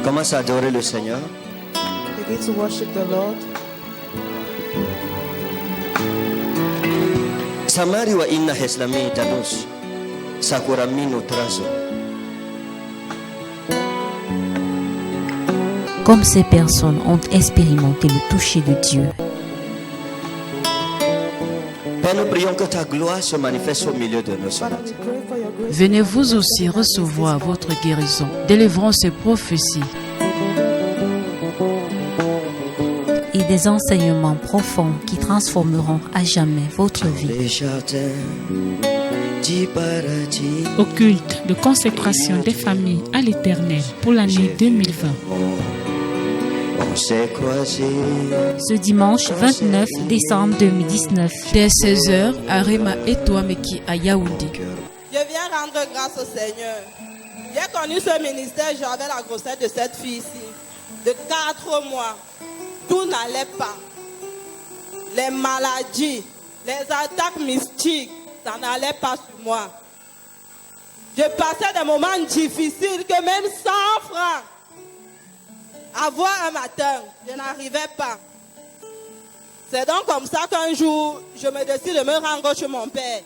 Commence à adorer le Seigneur. Begin to worship the Lord. Samari wa inna heslami tanus sakuramino trazo. Comme ces personnes ont expérimenté le toucher de Dieu. Père, nous prions que ta gloire se manifeste au milieu de nous ce Father, matin. we pray for your grace. Venez vous aussi recevoir votre guérison, délivrance et prophétie. Et des enseignements profonds qui transformeront à jamais votre vie. Les jardins du paradis. Au culte de consécration des familles à l'Éternel pour l'année 2020. On s'est croisés. Ce dimanche 29 décembre 2019. Dès 16h à Rema Etouameki à Yaoundé. Je viens rendre grâce au Seigneur. J'ai connu ce ministère, j'avais la grossesse de cette fille-ci, de 4 mois. Tout n'allait pas. Les maladies, les attaques mystiques, ça n'allait pas sur moi. Je passais des moments difficiles que même 100 francs, avoir un matin, je n'arrivais pas. C'est donc comme ça qu'un jour, je me décide de me rendre chez mon père.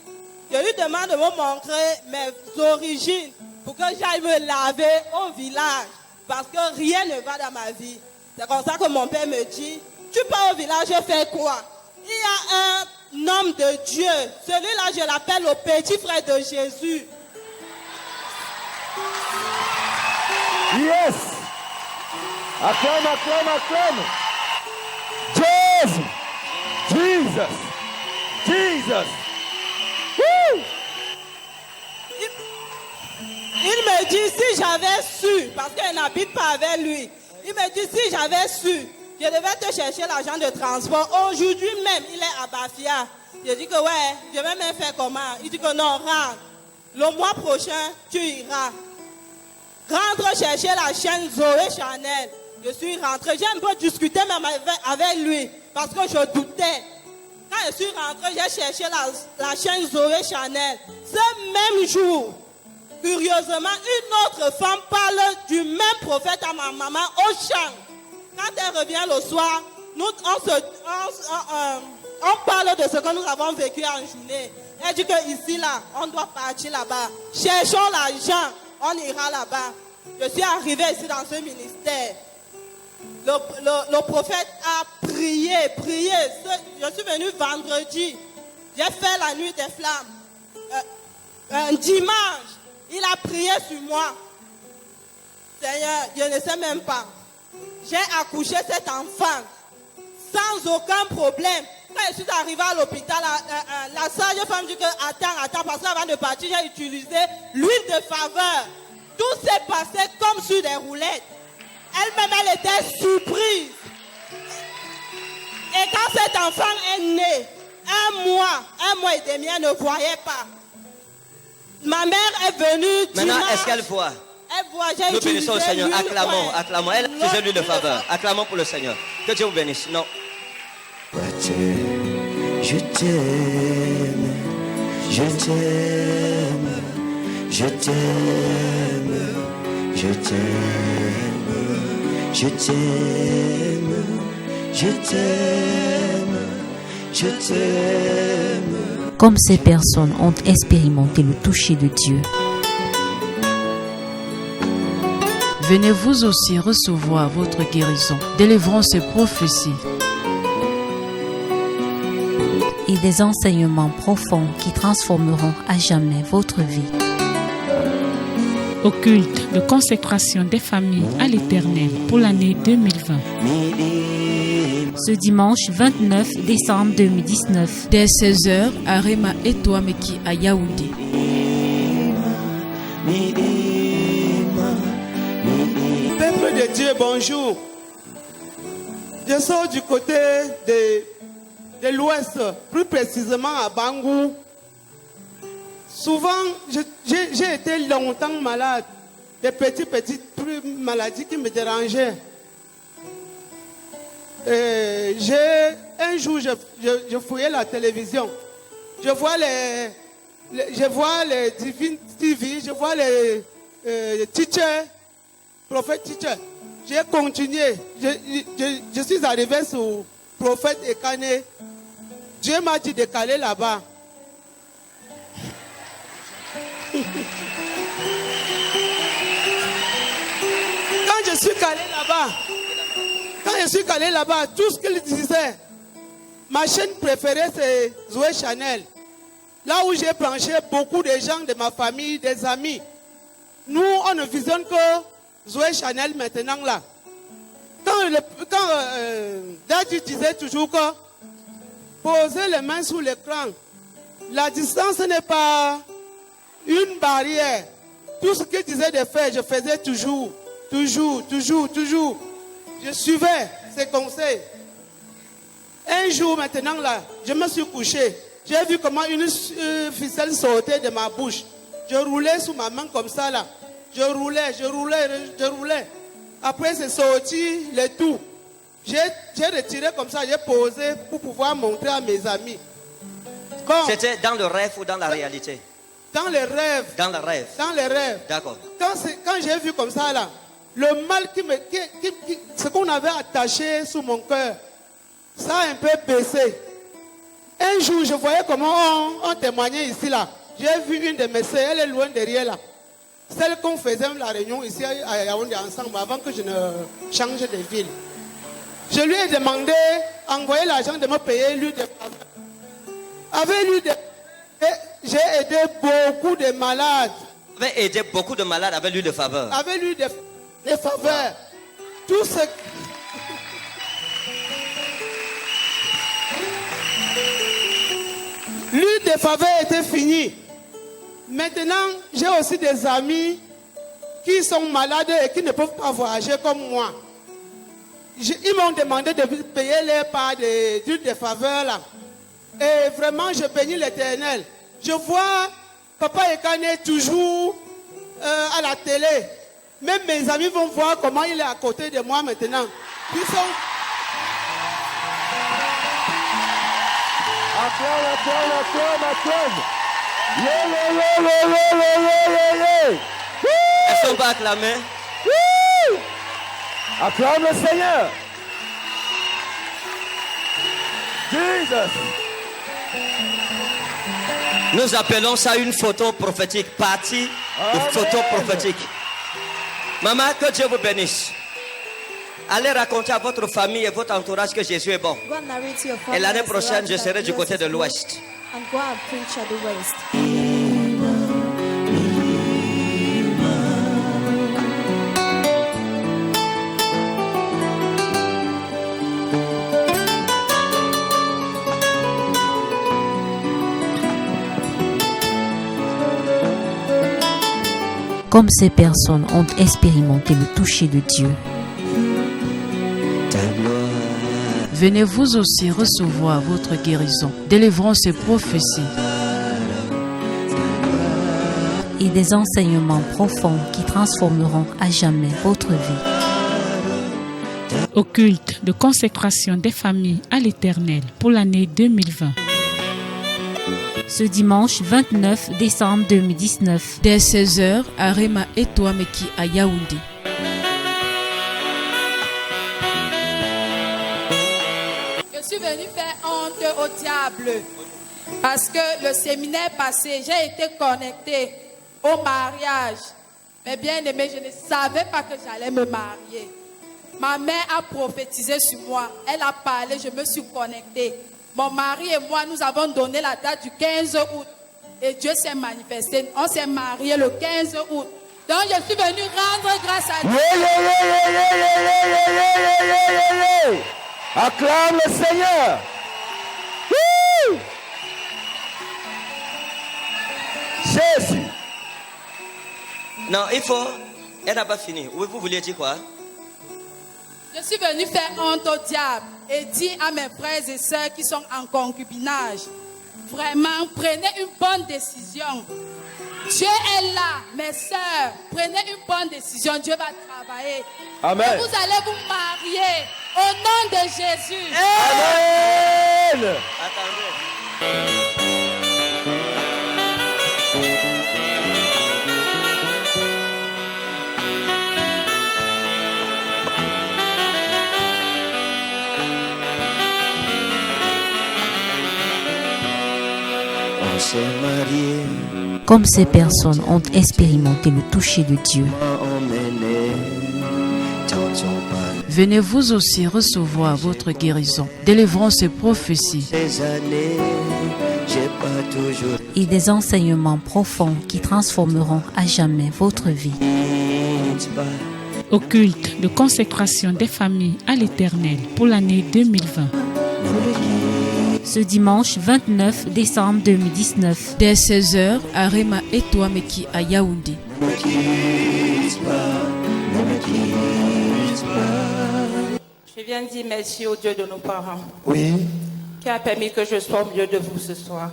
Je lui demande de me montrer mes origines pour que j'aille me laver au village. Parce que rien ne va dans ma vie. C'est comme ça que mon père me dit, tu pars au village, fais quoi? Il y a un homme de Dieu. Celui-là, je l'appelle le petit frère de Jésus. Yes! Acclame, acclame, acclame! Jesus! Jesus! Jesus! Woo! Il me dit, si j'avais su, parce qu'il n'habite pas avec lui, il me dit, si j'avais su, je devais te chercher l'argent de transport. Aujourd'hui même, il est à Bafia. Je dis que ouais, je vais même faire comment? Il dit que non, rentre. Le mois prochain, tu iras. Rentre chercher la chaîne Zoé Chanel. Je suis rentré. J'ai un peu discuté même avec lui parce que je doutais. Quand je suis rentré, j'ai cherché la chaîne Zoé Chanel. Ce même jour, curieusement, une autre femme parle du même prophète à ma maman au champ. Quand elle revient le soir, on parle de ce que nous avons vécu en journée. Elle dit que ici, là, on doit partir là-bas. Cherchons l'argent, on ira là-bas. Je suis arrivé ici dans ce ministère. Le prophète a prié. Je suis venu vendredi. J'ai fait la nuit des flammes. Un dimanche, il a prié sur moi. Seigneur, je ne sais même pas. J'ai accouché cet enfant sans aucun problème. Quand je suis arrivé à l'hôpital, la sage-femme dit que attends, parce qu'avant de partir, j'ai utilisé l'huile de faveur. Tout s'est passé comme sur des roulettes. Elle-même, elle était surprise. Et quand cet enfant est né, un mois et demi, elle ne voyait pas. Ma mère est venue dimanche. Maintenant, est-ce qu'elle voit? Elle voit, j'ai Nous utilisé bénissons le Seigneur. l'huile, Acclamons, ouais. acclamons. Elle a utilisé l'huile de faveur. Acclamons pour le Seigneur. Que Dieu vous bénisse. Non. Je t'aime, je t'aime, je t'aime, je t'aime, je t'aime, je t'aime, je t'aime. Comme ces personnes ont expérimenté le toucher de Dieu. Venez vous aussi recevoir votre guérison, délivrance et prophétie. Et des enseignements profonds qui transformeront à jamais votre vie. Au culte de consécration des familles à l'Éternel pour l'année 2020. Ce dimanche 29 décembre 2019. Dès 16h à Rema Etouameki à Yaoundé. Peuple de Dieu, bonjour. Je sors du côté de l'ouest, plus précisément à Bangou. Souvent, j'ai été longtemps malade. Des petites maladies qui me dérangeaient. Un jour, je fouillais la télévision. Je vois les Divine TV, je vois les teachers, prophètes teachers. j'ai continué. Je suis arrivé sur Prophète Ekane. Dieu m'a dit de caler là-bas. Quand je suis calé là-bas, tout ce qu'il disait, ma chaîne préférée c'est Zoé Chanel. Là où j'ai branché beaucoup de gens de ma famille, des amis. Nous, on ne visionne que Zoé Chanel maintenant là. Quand Daddy disait toujours que poser les mains sur l'écran, la distance n'est pas une barrière. Tout ce qu'il disait de faire, je faisais toujours. Je suivais ses conseils. Un jour maintenant là, je me suis couché. J'ai vu comment une ficelle sortait de ma bouche. Je roulais sous ma main comme ça là. Je roulais. Après c'est sorti le tout. J'ai retiré comme ça, j'ai posé pour pouvoir montrer à mes amis. Bon, C'était dans le rêve ou dans la réalité? dans les rêves. Dans le rêve. Dans les rêves. D'accord. Quand j'ai vu comme ça là, le mal ce qu'on avait attaché sous mon cœur, ça a un peu baissé. Un jour, je voyais comment on témoignait ici là. J'ai vu une de mes sœurs, elle est loin derrière là. Celle qu'on faisait la réunion ici à Yaoundé ensemble avant que je ne change de ville. Je lui ai demandé, envoyer l'argent de me payer l'huile de faveur. Avec l'huile de j'ai aidé beaucoup de malades. Vous avez aidé beaucoup de malades avec l'huile de faveur. Avec l'huile de faveur. Tout ce... L'huile de faveur était finie. Maintenant, j'ai aussi des amis qui sont malades et qui ne peuvent pas voyager comme moi. Ils m'ont demandé de payer les parts d'huile de faveur là. Et vraiment, je bénis l'Éternel. Je vois Papa Ekane toujours à la télé. Même mes amis vont voir comment il est à côté de moi maintenant. Ils sont... Acclame. Est-ce qu'on peut acclamer? Acclame le Seigneur. Jesus. Nous appelons ça une photo prophétique. Partie de photo prophétique. Maman, que Dieu vous bénisse. Allez raconter à votre famille et votre entourage que Jésus est bon. Go and narrate to your Et family l'année and prochaine, je surround serai that du côté de Jesus is l'ouest. Lord. And go and preach at the west. Comme ces personnes ont expérimenté le toucher de Dieu, Ta gloire. venez vous aussi recevoir votre guérison, délivrance et prophétie. et des enseignements profonds qui transformeront à jamais votre vie. Au culte de consécration des familles à l'Éternel pour l'année 2020. Ce dimanche 29 décembre 2019, dès 16h à Rema et Touameki à Yaoundé. Je suis venue faire honte au diable parce que le séminaire passé, j'ai été connectée au mariage. Mais bien aimé, je ne savais pas que j'allais me marier. Ma mère a prophétisé sur moi. Elle a parlé, je me suis connectée. Mon mari et moi, nous avons donné la date du 15 août. Et Dieu s'est manifesté. On s'est mariés le 15 août. Donc, je suis venue rendre grâce à Dieu. Acclame le Seigneur. Woo! Jésus. Non, il faut... Elle n'a pas fini. Oui, vous vouliez dire quoi? Je suis venue faire honte au diable et dire à mes frères et sœurs qui sont en concubinage, vraiment, prenez une bonne décision. Dieu est là, mes sœurs, prenez une bonne décision, Dieu va travailler. Amen. Et vous allez vous marier au nom de Jésus. Amen. Attendez. Comme ces personnes ont expérimenté le toucher de Dieu, venez vous aussi recevoir votre guérison, délivrance et prophétie. et des enseignements profonds qui transformeront à jamais votre vie. Au culte de consécration des familles à l'Éternel pour l'année 2020. Ce dimanche 29 décembre 2019, Dès 16h à Rema et Touameki à Yaoundé. Je viens dire merci au Dieu de nos parents Oui. qui a permis que je sois au milieu de vous ce soir.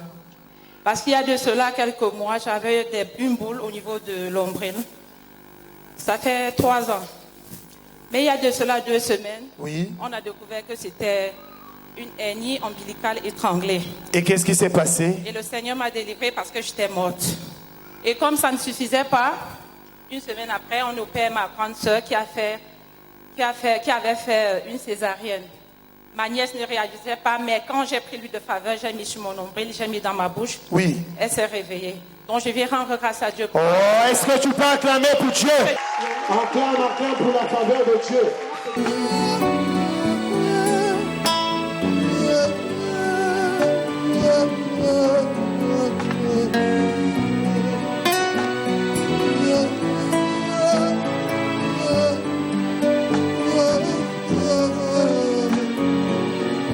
Parce qu'il y a de cela quelques mois, j'avais une boule au niveau de l'ombrelle. Ça fait 3 ans. Mais il y a de cela 2 semaines, Oui. on a découvert que c'était une hernie ombilicale étranglée. Et qu'est-ce qui s'est passé? Et le Seigneur m'a délivrée parce que j'étais morte. Et comme ça ne suffisait pas, une semaine après, on opère ma grande sœur qui avait fait une césarienne. Ma nièce ne réalisait pas, mais quand j'ai pris l'huile de faveur, j'ai mis sur mon nombril, j'ai mis dans ma bouche. Oui. Elle s'est réveillée. Donc je vais rendre grâce à Dieu. Oh, est-ce que tu peux acclamer pour Dieu? Acclame pour la faveur de Dieu.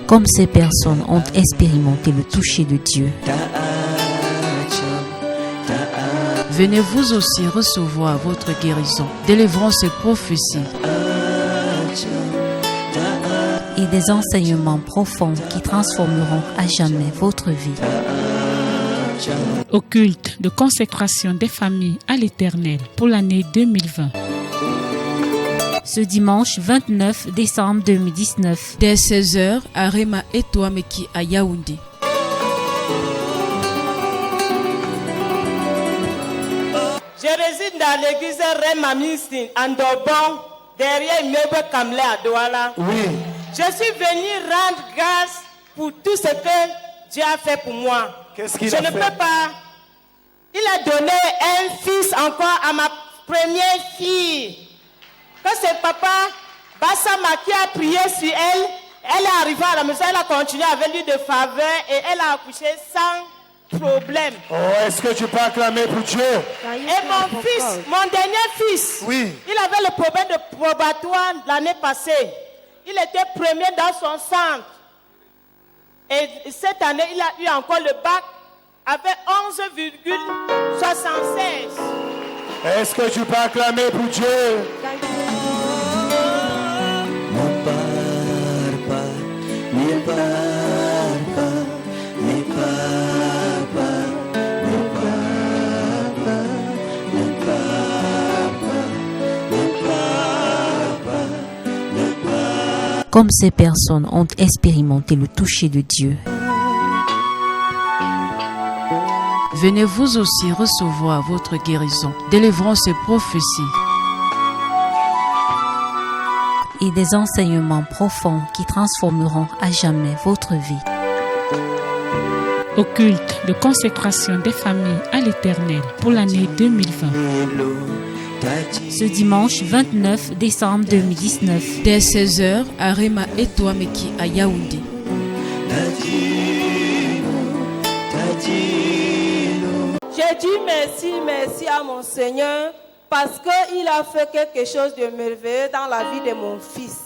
comme ces personnes ont expérimenté le toucher de Dieu, venez vous aussi recevoir votre guérison, délivrance et prophétie. et des enseignements profonds qui transformeront à jamais votre vie. Au culte de consécration des familles à l'Éternel pour l'année 2020. Ce dimanche 29 décembre 2019, Dès 16h à Rema et Touameki à Yaoundé. Je réside dans l'église Remamistin, en Dobon, derrière l'immeuble Kamlé à Douala. Oui. Je suis venu rendre grâce pour tout ce que Dieu a fait pour moi. Qu'est-ce qu'il Je a ne fait? peux pas. Il a donné un fils encore à ma première fille. Quand c'est papa Bassama qui a prié sur elle, elle est arrivée à la maison, elle a continué avec lui de faveur et elle a accouché sans problème. Oh, est-ce que tu peux acclamer pour Dieu? Et mon fils, mon dernier fils, Oui. il avait le problème de probatoire l'année passée. Il était premier dans son centre. Et cette année, il a eu encore le bac avec 11,76. Est-ce que tu peux acclamer pour Dieu? comme ces personnes ont expérimenté le toucher de Dieu, Venez vous aussi recevoir votre guérison, délivrance et prophétie. et des enseignements profonds qui transformeront à jamais votre vie. Au culte de consécration des familles à l'Éternel pour l'année 2020. Ce dimanche 29 décembre 2019, Dès 16h à Rema et Touameki à Yaoundé. J'ai dit merci à mon Seigneur parce qu'il a fait quelque chose de merveilleux dans la vie de mon fils.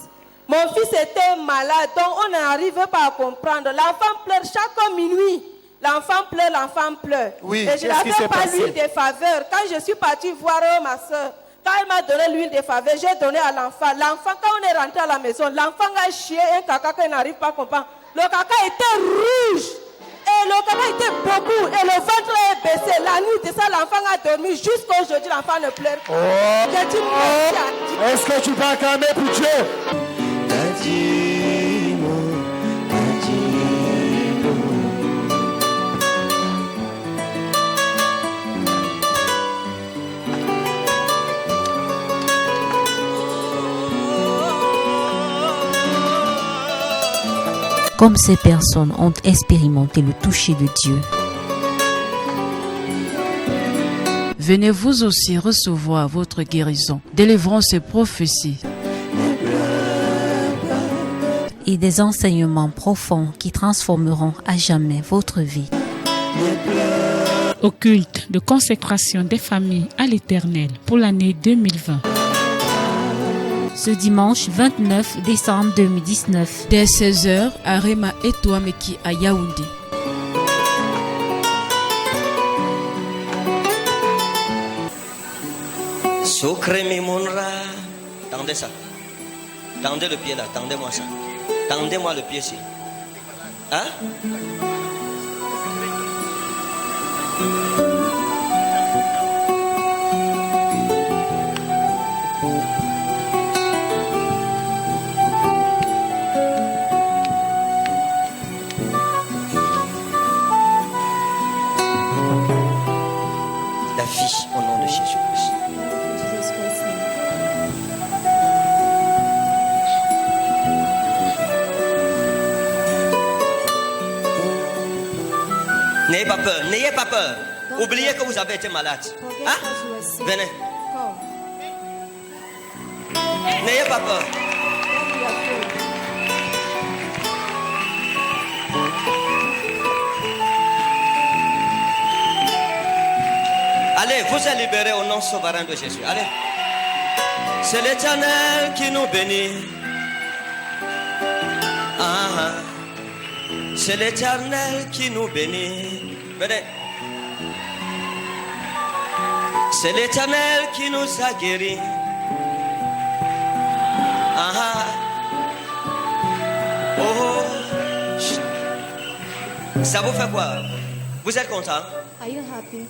Mon fils était malade, donc on n'arrive pas à comprendre. L'enfant pleure chaque minuit. L'enfant pleure. Oui, Et je qu'est-ce qui n'avais s'est pas passé? l'huile de faveur. Quand je suis partie voir ma soeur, quand elle m'a donné l'huile de faveur, j'ai donné à l'enfant. L'enfant, quand on est rentré à la maison, l'enfant a chié un caca qu'il n'arrive pas à comprendre. Le caca était rouge. Et le caca était beaucoup. Et le ventre est baissé. La nuit de ça, l'enfant a dormi. Jusqu'à aujourd'hui, l'enfant ne pleure pas. Oh. J'ai dit merci à Dieu. Est-ce que tu peux acclamer pour Dieu? comme ces personnes ont expérimenté le toucher de Dieu, Venez vous aussi recevoir votre guérison, délivrance et prophétie. Et des enseignements profonds qui transformeront à jamais votre vie. Au culte de consécration des familles à l'Éternel pour l'année 2020. Ce dimanche 29 décembre 2019. Dès 16h à Rema et Touameki à Yaoundé. Sokremi Monra. Tendez ça. Tendez le pied là. Tendez-moi ça. Tendez-moi le pied ici. Hein? La vie au nom de Jésus-Christ. Jesus Christ's name. N'ayez pas peur, n'ayez pas peur. Oubliez que vous avez été malade. Forget Hein? that you were sick. Venez, Come. n'ayez pas peur. Don't be afraid. Allez, vous êtes libérés au nom souverain de Jésus. Allez. C'est l'Éternel qui nous bénit. Ah, c'est l'Éternel qui nous bénit. Venez. C'est l'Éternel qui nous a guéris. Ah, oh, chut. Ça vous fait quoi? Vous êtes content? Are you happy?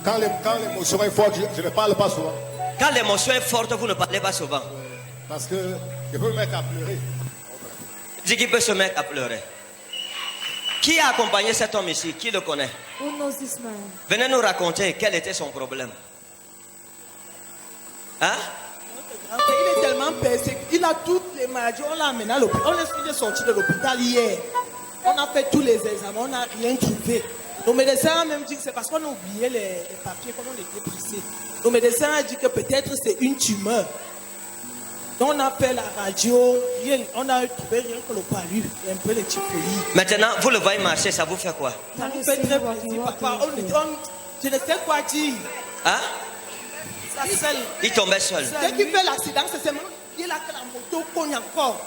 Quand l'émotion est forte, je ne parle pas souvent. Quand l'émotion est forte, vous ne parlez pas souvent. Parce que je peux me mettre à pleurer. Dis qu'il peut se mettre à pleurer. Qui a accompagné cet homme ici? Qui le connaît? Who knows this man? Venez nous raconter quel était son problème. Hein? Il est tellement persécuté. Il a toutes les maladies. On l'a amené à l'hôpital. Il est sorti de l'hôpital hier. On a fait tous les examens. On n'a rien trouvé. Le médecin a même dit que c'est parce qu'on a oublié les papiers, comme on était pressé. Le médecin a dit que peut-être c'est une tumeur. Donc on a fait la radio. Rien, on a trouvé rien que le palu et un peu les typhoïdes. Maintenant, vous le voyez marcher, ça vous fait quoi? Ça nous fait très plaisir, papa. Je ne sais quoi dire. Hein? Ça seul. Il tombait seul. Dès qu'il fait l'accident, c'est seulement il a que la moto cogne encore.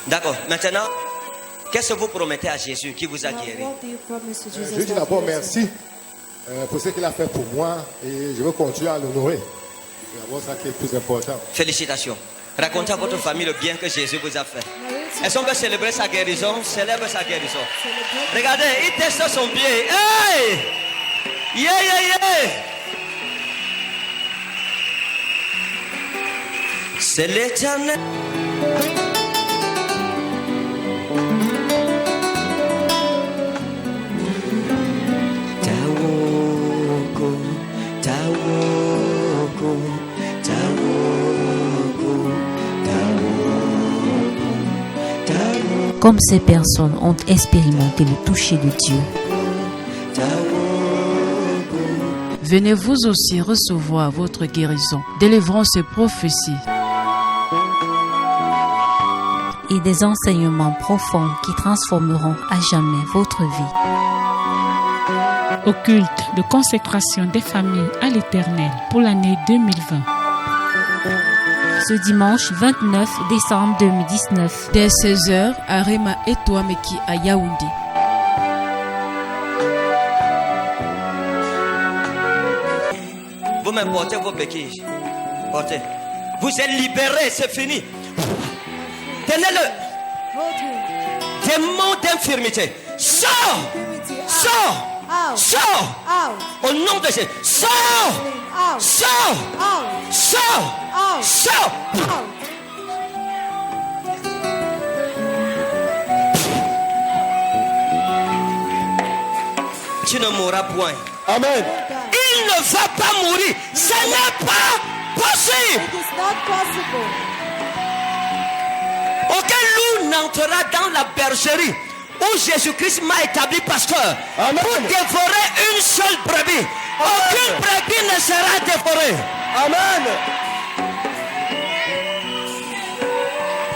D'accord. Maintenant, qu'est-ce que vous promettez à Jésus qui vous a Now, guéri? what do you promise to Jesus? Je dis that d'abord heals you? merci pour ce qu'il a fait pour moi et je veux continuer à l'honorer. C'est d'abord ça qui est le plus important. Félicitations. Racontez à votre famille le bien que Jésus vous a fait. Est-ce qu'on peut célébrer sa guérison? Célèbre sa guérison. Regardez, il teste son pied. Hey! Yeah, yeah, yeah! C'est l'Éternel. Tawoko, Tawoko, Tawoko, Tawoko, Tawoko, Comme ces personnes ont expérimenté le toucher de Dieu. Tawoko. Venez vous aussi recevoir votre guérison, délivrance et prophétie. Et des enseignements profonds qui transformeront à jamais votre vie. Au culte de consécration des familles à l'Éternel pour l'année 2020. Ce dimanche 29 décembre 2019. Dès 16h à Rema et Touameki à Yaoundé. Vous m'importez vos béquilles. Portez. Vous êtes libérés, c'est fini. Tenez-le. Hold him. Démon d'infirmité. Sors! Infirmity out. Sors! Out. Sors! Out. Au nom de Jésus. Sors! Out. Sors! Out. Sors! Out. Sors! Out. Tu ne mourras point. Amen. Il ne va pas mourir. Ce n'est pas possible. It is not possible. Aucun loup n'entrera dans la bergerie où Jésus-Christ m'a établi pasteur Amen. pour dévorer une seule brebis. Aucune brebis ne sera dévorée. Amen.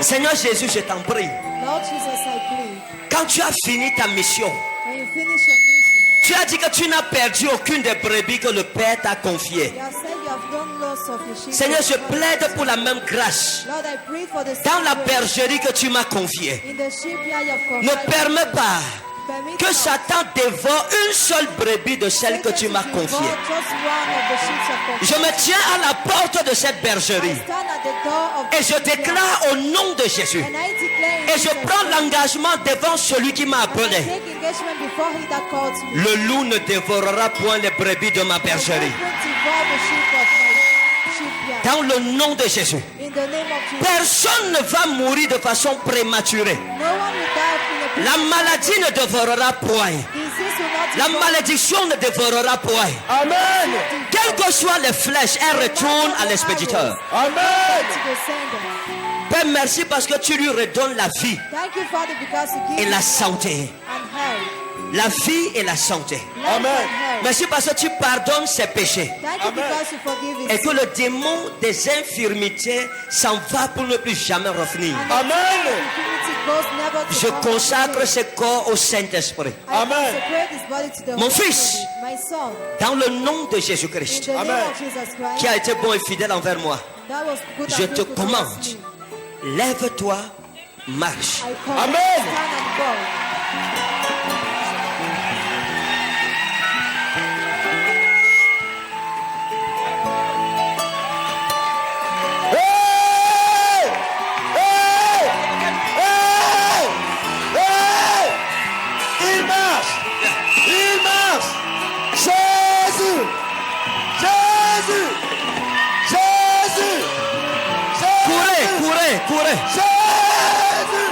Seigneur Jésus, je t'en prie. Lord Jesus, I plead. Quand tu as fini ta mission, When you finish your mission, tu as dit que tu n'as perdu aucune des brebis que le Père t'a confiées. you have said you have done loss of your sheep. Seigneur, je plaide pour la même grâce Lord, I pray for the dans la same grace bergerie que tu m'as confiée. in the shipyard you have Ne confided permets in. pas Permit que not Satan dévore une seule brebis de celle que Satan tu m'as to confiée. devour just one of the sheep you have Je me confided. tiens à la porte de cette I bergerie stand at the door of et the je shipyard, déclare au nom de Jésus. and I declare in Et je Jesus' prends name, l'engagement devant celui qui m'a I appelé. take engagement before he that called me. Le loup ne dévorera point les brebis de ma I bergerie. won't devour the sheep of my shipyard. Dans le nom de Jésus. In the name of Jesus. Personne ne va mourir de façon prématurée. No one will die in a La maladie ne dévorera point. disease will not La devour. malédiction ne dévorera point. Amen. Quelles que soient les flèches, elles retournent à l'expéditeur. Amen. To the sender. Père, merci parce que tu lui redonnes la vie Thank you, Father, because you et give la life santé. and health. La vie et la santé. Life Amen. and health. Merci parce que tu pardonnes ses péchés. Thank you because you forgive his Et que le démon des infirmités s'en va pour ne plus jamais revenir. Amen. Infirmity goes never to Je come consacre again. ce corps au Saint-Esprit. I Amen. consecrate his body to the Mon Holy fils. Spirit, my son, Dans le nom de in Jésus-Christ, the name Amen. of Jesus Christ, qui a été bon et fidèle envers moi, that was good je and te faithful towards commande, me. lève-toi, marche. I command Amen. you to stand and go. Hey! Hey! Hey! Hey! Il marche! Il marche! Jésus! Jésus! Jésus! Courez, courez, courez. Jésus!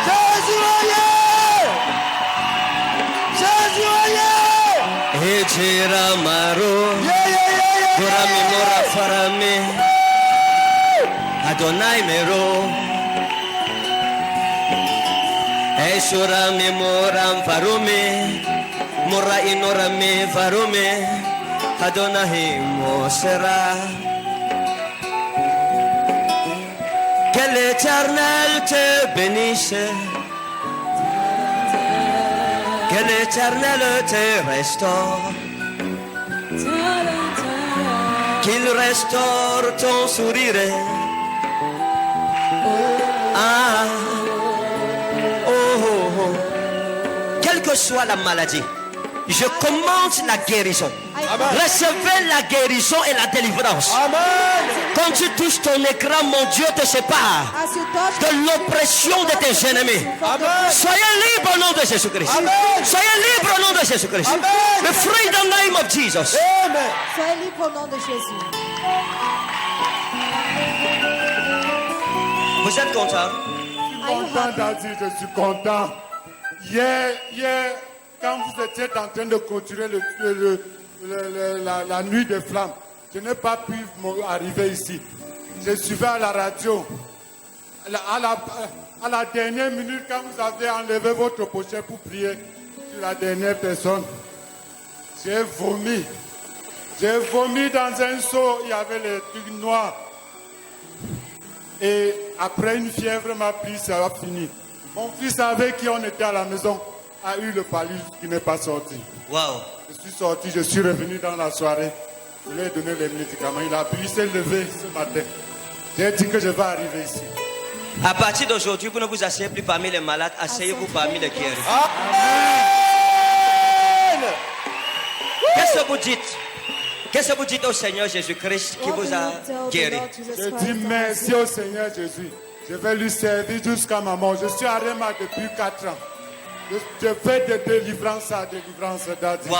Jésus, oyez! Jésus, oyez! Ejira maro, Yeah, yeah, yeah, yeah, Gorami yeah, mora yeah. farame, Adonai mero. Eshura mi moram farume, Mora inorame farume, Adonai mo sera. Que l'Éternel te bénisse, que l'Éternel te restaure, qu'il restaure ton sourire. Ah, oh, oh, oh. Quelle que soit la maladie, je commande la guérison. Recevez la guérison et la délivrance. Amen. Quand tu touches ton écran, mon Dieu te sépare As you touch de l'oppression de tes ennemis. Amen. Soyez libre au nom de Jésus-Christ. Amen. Soyez libre au nom de Jésus-Christ. Amen. Be free in the name of Jesus. Amen. soyez libre au nom de Jésus. Vous êtes content? Are you Content, happy? Daddy, je suis content. Hier, quand vous étiez en train de continuer la nuit des flammes, je n'ai pas pu arriver ici. Je suivais à la radio. À la dernière minute, quand vous avez enlevé votre pochette pour prier sur la dernière personne, j'ai vomi. J'ai vomi dans un seau, il y avait les trucs noirs. Et après une fièvre m'a pris, ça a fini. Mon fils avec qui on était à la maison a eu le palu qui n'est pas sorti. Wow. Je suis sorti, je suis revenu dans la soirée. Je lui ai donné les médicaments. Il a pu, il s'est levé ce matin. J'ai dit que je vais arriver ici. À partir d'aujourd'hui, vous ne vous asseyez plus parmi les malades, asseyez-vous parmi les guéris. Amen! Qu'est-ce que vous dites? Qu'est-ce que vous dites au Seigneur Jésus-Christ qui What vous do a you tell the guéri? Lord Jesus Je Christ dis that merci has au Seigneur Jésus. Je vais lui servir jusqu'à ma mort. Je suis à Réma depuis 4 ans. Je fais de délivrance à délivrance, Daddy. Wow.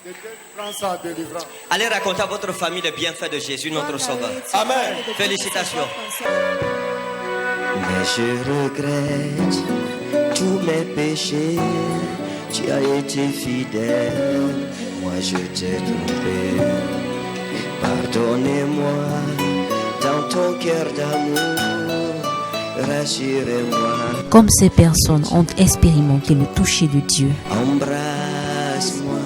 De délivrance à délivrance. Allez raconter à votre famille le bienfait de Jésus, notre Sauveur. Amen. Félicitations. Mais je regrette tous mes péchés. Tu as été fidèle, moi je t'ai trompé. Pardonnez-moi dans ton cœur d'amour, rassurez-moi. Comme ces personnes ont expérimenté le toucher de Dieu, Embrasse-moi,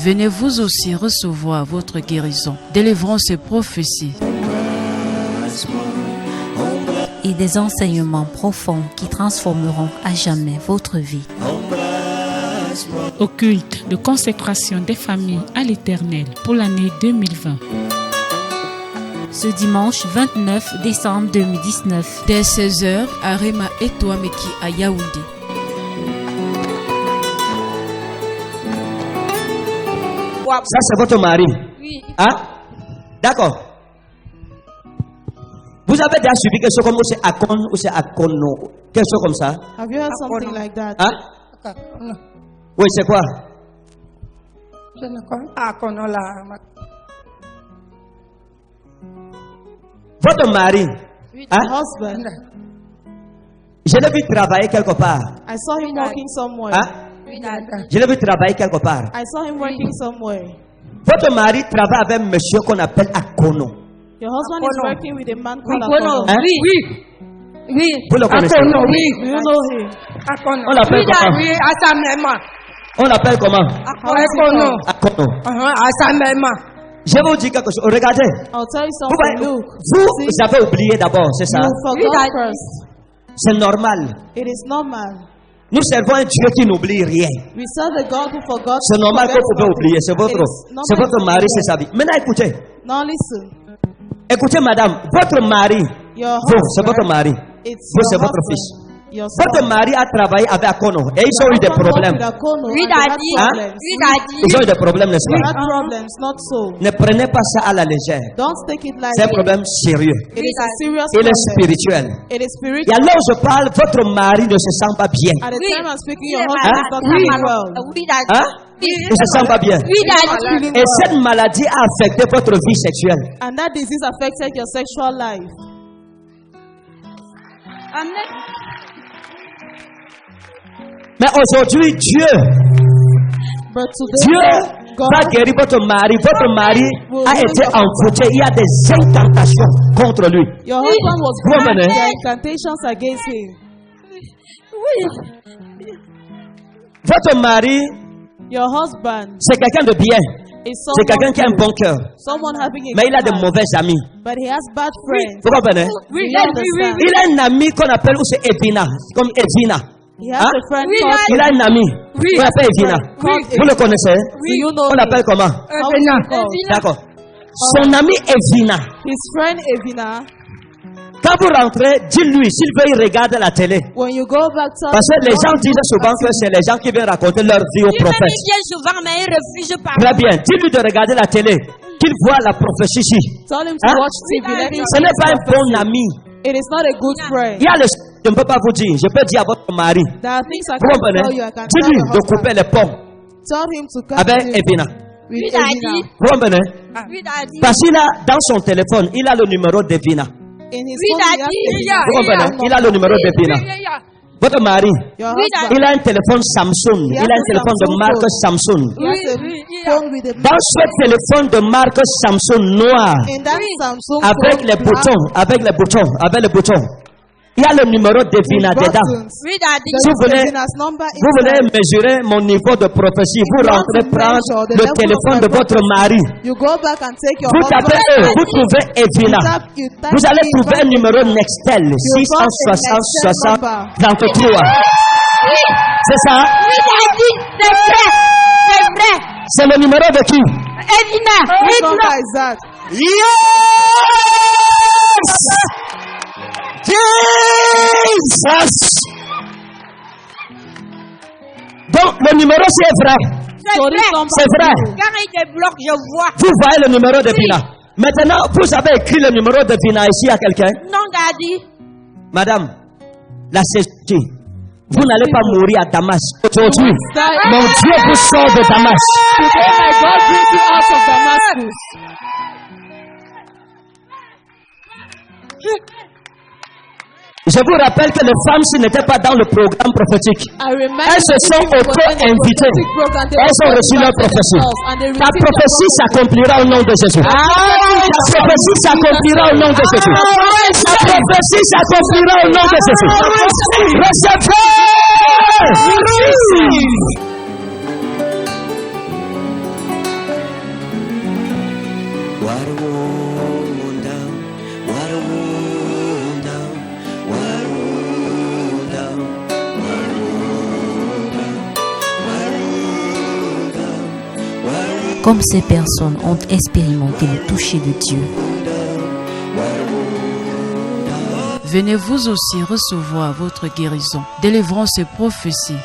Venez vous aussi recevoir votre guérison. Délivrance et prophétie. Et des enseignements profonds qui transformeront à jamais votre vie. Au culte de consécration des familles à l'Éternel pour l'année 2020. Ce dimanche 29 décembre 2019. Dès 16h, à Rema et Touameki à Yaoundé. Ça, c'est votre mari. Oui. Hein? D'accord. Vous avez déjà subi quelque chose comme c'est Akon ou c'est Akono? Quelque chose comme ça? Have you heard something like that? Hein? Non, Oui, c'est quoi? je ne connais pas qu'on l'a. Votre mari, Your hein? husband. Je l'ai vu travailler quelque part. I saw him working somewhere. Hein? Je l'ai vu travailler quelque part. I saw him working somewhere. Votre mari travaille avec un monsieur qu'on appelle Akono. Your husband is Akono. working with a man called Akono. Akono. Hein? Oui. Vous le connaissez? Akono, oui. Do you know him? Akono. On l'appelle Oui, comment? oui, à sa même. On l'appelle comment? Akono. Akono. À sa même. Je vais vous dire quelque chose. Regardez. I'll tell you Vous, something. voyez, Look, vous see, avez oublié d'abord, c'est ça? you forgot Oui, first. C'est normal. It is normal. Nous servons un Dieu qui n'oublie rien. We serve a God who forgot. C'est normal que vous pouvez nothing. oublier. C'est votre, It is normal c'est votre to mari, forget. c'est sa vie. Maintenant, écoutez. Now listen. Écoutez, madame. Votre mari, Your vous, c'est husband, votre mari. it's Vous, your c'est votre husband, fils. your Votre son. mari a travaillé avec Akono et ils ont eu des Your husband problèmes. worked with Akono Oui, and they had daddy. problems. Oui, daddy. Ils ont eu des problèmes, n'est-ce They pas? had problems, not so. Ne prenez pas ça à la légère. Don't take it like C'est un problème sérieux. it is a serious Il est problem. spirituel. It is Et spiritual. alors je parle, votre mari ne se sent pas bien. At the Oui. time I'm speaking, your Oui, husband is not oui. feeling well. Oui, daddy. Hein? Il ne se sent pas bien. Oui, daddy. Feeling Et well. cette maladie a affecté votre vie sexuelle. And that disease affected your sexual life. Amen. Mais aujourd'hui, Dieu But today, God va guérir votre mari. Votre mari will a heal été your envoûté. Il y a des incantations contre lui. Your husband was Vous blind. comprenez? There are incantations against him. Votre mari, Your husband c'est quelqu'un de bien. is C'est quelqu'un qui a un bon cœur. someone having a Mais il a good de heart, mauvais amis. but he has bad friends. Vous comprenez? Oui, You daddy. Oui, understand? Il a un ami qu'on appelle c'est Evina. Comme Evina. He has Hein? a friend Oui, called Il a un ami. Oui. On l'appelle Evina. called Vous le connaissez? Do you know On him? l'appelle comment? How is he called? D'accord. Son ami Evina. His friend Evina. Quand vous rentrez, dis-lui s'il veut, il regarde la télé. When you go back to Parce que les gens disent souvent que c'est les gens qui viennent raconter leur vie au Il me prophète. vient souvent, mais il refuse par. Très bien. Dis-lui de regarder la télé. Qu'il voit la prophétie ici. tell him to Hein? watch TV. Let him Ce n'est pas un bon ami. It is not a good friend. Il y a le je ne peux pas vous dire. Je peux dire à votre mari. There are things I Vous can comprenez? tell you. I can tell Dis-lui your de couper husband. les ponts Tell him to cut avec him Evina. with Oui, daddy. Evina. Vous comprenez? Oui, daddy. Parce qu'il a dans son téléphone, il a le numéro d'Evina. In his Oui, phone, he has daddy. Evina. Vous comprenez? Il a le numéro d'Evina. Votre mari, Your Oui, husband. il a un téléphone Samsung. Il Il a a un un téléphone de Samsung marque phone. Samsung. He has a Oui, phone with a Dans ce téléphone de marque Samsung noir, in that Samsung avec phone, les boutons, avec les boutons, il y a le numéro d'Evina dedans. Oui, daddy. Si vous voulez, Evina's number vous voulez inside. mesurer mon niveau de prophétie, vous You want rentrez to prendre measure the le level téléphone of de my votre prophecy. mari. You go back and take your Vous tapez husband. vous trouvez Evina. You type Vous allez in trouver un Evina. numéro Nextel found a 660 60 Nextel 33. C'est ça? Oui, daddy. C'est vrai. C'est vrai. C'est le numéro de qui? Evina. What number is that? Yes! Jesus! Donc, le numéro c'est vrai. C'est So this vrai. number C'est vrai. Quand il débloque, je vois. Vous voyez le numéro de Vina. Maintenant, vous avez écrit le numéro de Vina ici à quelqu'un. Non, daddy. Madame, la CG, vous n'allez pas mourir à Damas. Aujourd'hui, mon Dieu vous sort de Damas. Today my God brings you out of Damascus. Je vous rappelle que les femmes, s'ils n'étaient pas dans le programme prophétique, I remind elles se sont auto-invitées. Elles ont reçu leur prophétie. Ta prophétie s'accomplira au nom de Jésus. Ta prophétie s'accomplira au nom de Jésus. Ta prophétie s'accomplira au nom de Jésus. Recevez! comme ces personnes ont expérimenté le toucher de Dieu. Venez vous aussi recevoir votre guérison, délivrance et prophétie.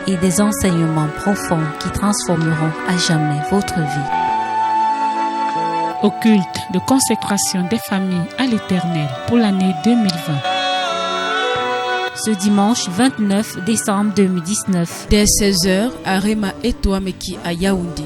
Et des enseignements profonds qui transformeront à jamais votre vie. Au culte de consécration des familles à l'Éternel pour l'année 2020. Ce dimanche 29 décembre 2019, dès 16h à Rema et Touameki à Yaoundé.